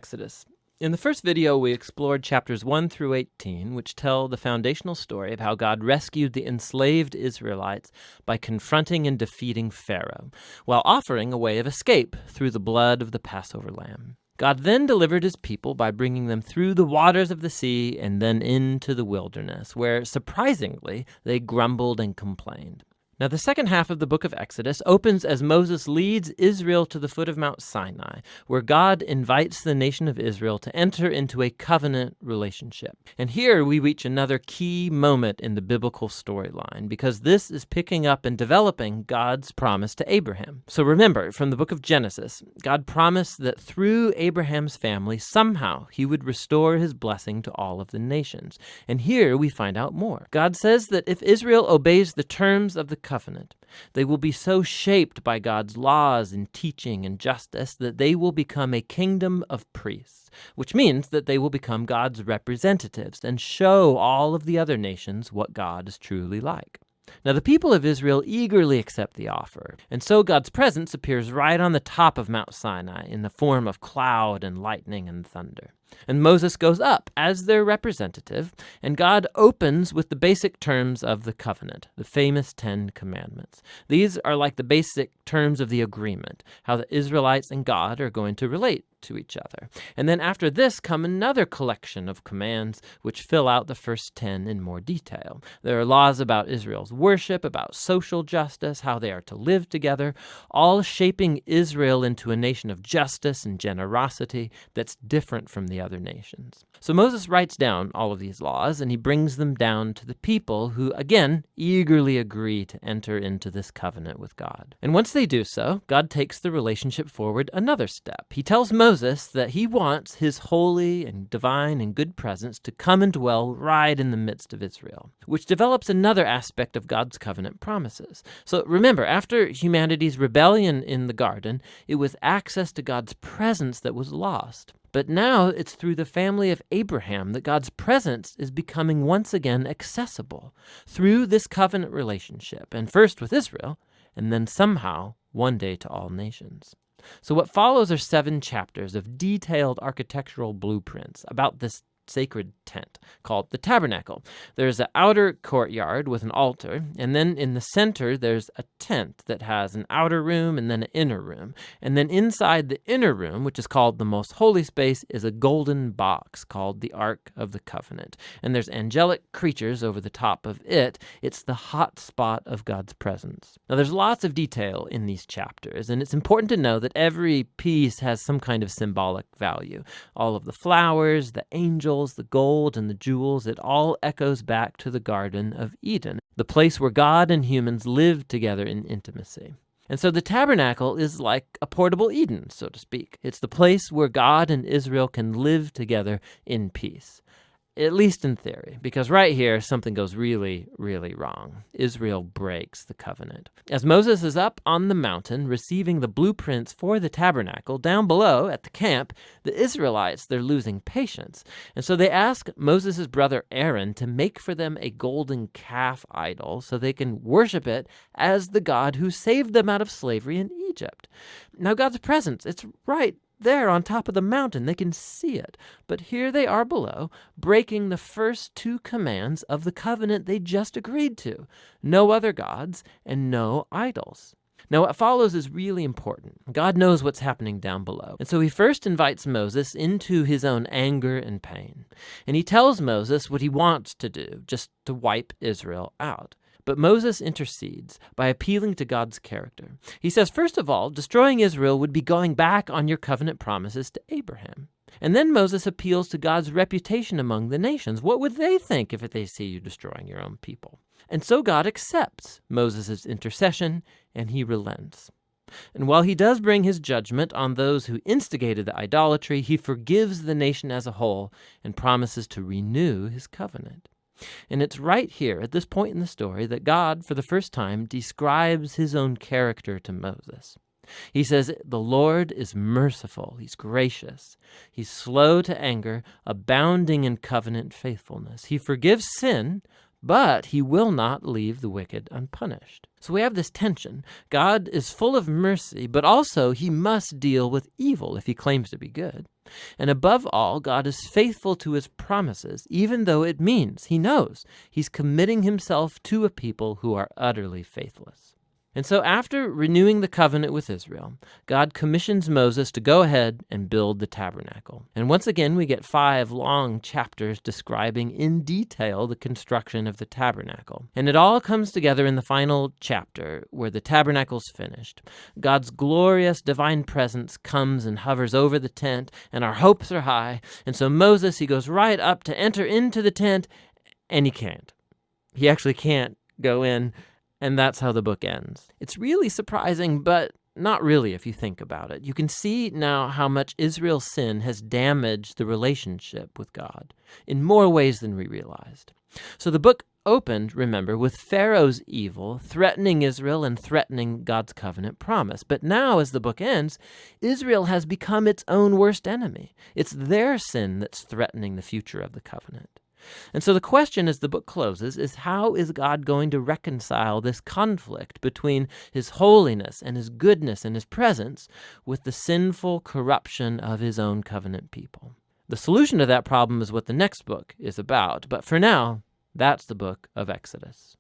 Exodus. In the first video, we explored chapters 1 through 18, which tell the foundational story of how God rescued the enslaved Israelites by confronting and defeating Pharaoh, while offering a way of escape through the blood of the Passover lamb. God then delivered his people by bringing them through the waters of the sea and then into the wilderness, where, surprisingly, they grumbled and complained. Now, the second half of the book of Exodus opens as Moses leads Israel to the foot of Mount Sinai, where God invites the nation of Israel to enter into a covenant relationship. And here we reach another key moment in the biblical storyline, because this is picking up and developing God's promise to Abraham. So remember, from the book of Genesis, God promised that through Abraham's family, somehow he would restore his blessing to all of the nations. And here we find out more. God says that if Israel obeys the terms of the covenant, they will be so shaped by God's laws and teaching and justice that they will become a kingdom of priests, which means that they will become God's representatives and show all of the other nations what God is truly like. Now, the people of Israel eagerly accept the offer, and so God's presence appears right on the top of Mount Sinai in the form of cloud and lightning and thunder. And Moses goes up as their representative, and God opens with the basic terms of the covenant, the famous 10 Commandments. These are like the basic terms of the agreement, how the Israelites and God are going to relate to each other. And then after this come another collection of commands which fill out the first 10 in more detail. There are laws about Israel's worship, about social justice, how they are to live together, all shaping Israel into a nation of justice and generosity that's different from the other nations. So Moses writes down all of these laws, and he brings them down to the people who, again, eagerly agree to enter into this covenant with God. And once they do so, God takes the relationship forward another step. He tells Moses that he wants his holy and divine and good presence to come and dwell right in the midst of Israel, which develops another aspect of God's covenant promises. So remember, after humanity's rebellion in the garden, it was access to God's presence that was lost. But now it's through the family of Abraham that God's presence is becoming once again accessible through this covenant relationship, and first with Israel, and then somehow one day to all nations. So what follows are 7 chapters of detailed architectural blueprints about this sacred tent called the tabernacle. There's an outer courtyard with an altar, and then in the center there's a tent that has an outer room and then an inner room. And then inside the inner room, which is called the most holy space, is a golden box called the Ark of the Covenant. And there's angelic creatures over the top of it. It's the hot spot of God's presence. Now there's lots of detail in these chapters, and it's important to know that every piece has some kind of symbolic value. All of the flowers, the angels, the gold, and the jewels, it all echoes back to the Garden of Eden, the place where God and humans lived together in intimacy. And so the tabernacle is like a portable Eden, so to speak. It's the place where God and Israel can live together in peace. At least in theory, because right here, something goes really, really wrong. Israel breaks the covenant. As Moses is up on the mountain receiving the blueprints for the tabernacle, down below at the camp, the Israelites, they're losing patience. And so they ask Moses' brother Aaron to make for them a golden calf idol so they can worship it as the God who saved them out of slavery in Egypt. Now God's presence, it's right there on top of the mountain. They can see it. But here they are below, breaking the first 2 commands of the covenant they just agreed to. No other gods and no idols. Now, what follows is really important. God knows what's happening down below. And so he first invites Moses into his own anger and pain. And he tells Moses what he wants to do, just to wipe Israel out. But Moses intercedes by appealing to God's character. He says, first of all, destroying Israel would be going back on your covenant promises to Abraham. And then Moses appeals to God's reputation among the nations. What would they think if they see you destroying your own people? And so God accepts Moses' intercession, and he relents. And while he does bring his judgment on those who instigated the idolatry, he forgives the nation as a whole and promises to renew his covenant. And it's right here, at this point in the story, that God, for the first time, describes his own character to Moses. He says, the Lord is merciful, he's gracious, he's slow to anger, abounding in covenant faithfulness. He forgives sin, but he will not leave the wicked unpunished. So we have this tension. God is full of mercy, but also he must deal with evil if he claims to be good. And above all, God is faithful to his promises, even though it means, he knows, he's committing himself to a people who are utterly faithless. And so after renewing the covenant with Israel, God commissions Moses to go ahead and build the tabernacle. And once again, we get 5 long chapters describing in detail the construction of the tabernacle. And it all comes together in the final chapter where the tabernacle's finished. God's glorious divine presence comes and hovers over the tent, and our hopes are high. And so Moses, he goes right up to enter into the tent, and he can't. He actually can't go in. And that's how the book ends. It's really surprising, but not really if you think about it. You can see now how much Israel's sin has damaged the relationship with God in more ways than we realized. So the book opened, remember, with Pharaoh's evil threatening Israel and threatening God's covenant promise. But now, as the book ends, Israel has become its own worst enemy. It's their sin that's threatening the future of the covenant. And so the question as the book closes is, how is God going to reconcile this conflict between his holiness and his goodness and his presence with the sinful corruption of his own covenant people? The solution to that problem is what the next book is about. But for now, that's the book of Exodus.